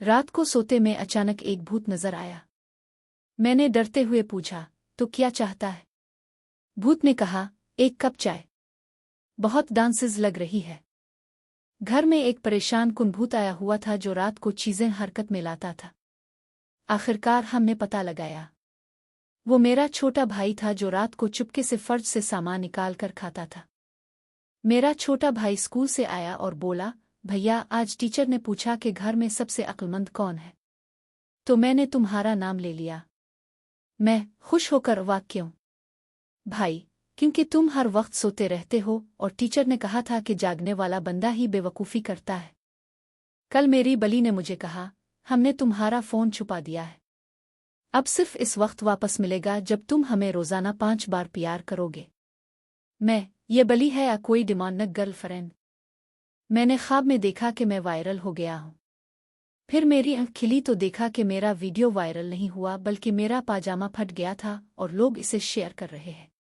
रात को सोते में अचानक एक भूत नजर आया। मैंने डरते हुए पूछा, तो क्या चाहता है? भूत ने कहा, एक कप चाय। बहुत डांसेस लग रही है। घर में एक परेशान कुन भूत आया हुआ था जो रात को चीजें हरकत में लाता था। आखिरकार हमने पता लगाया। वो मेरा छोटा भाई था जो रात को चुपके से फर्श से सामान निकाल कर खाता था। मेरा छोटा भाई स्कूल से आया और बोला, भैया आज टीचर ने पूछा कि घर में सबसे अक्लमंद कौन है, तो मैंने तुम्हारा नाम ले लिया। मैं खुश होकर वाह क्यों? भाई, क्योंकि तुम हर वक्त सोते रहते हो और टीचर ने कहा था कि जागने वाला बंदा ही बेवकूफ़ी करता है। कल मेरी बली ने मुझे कहा, हमने तुम्हारा फ़ोन छुपा दिया है। अब सिर्फ इस वक्त वापस मिलेगा जब तुम हमें रोज़ाना 5 बार प्यार करोगे। ये बली है या कोई डिमांड गर्लफ्रेंड? मैंने ख्वाब में देखा कि मैं वायरल हो गया हूँ। फिर मेरी आँख खिली तो देखा कि मेरा वीडियो वायरल नहीं हुआ बल्कि मेरा पाजामा फट गया था और लोग इसे शेयर कर रहे हैं।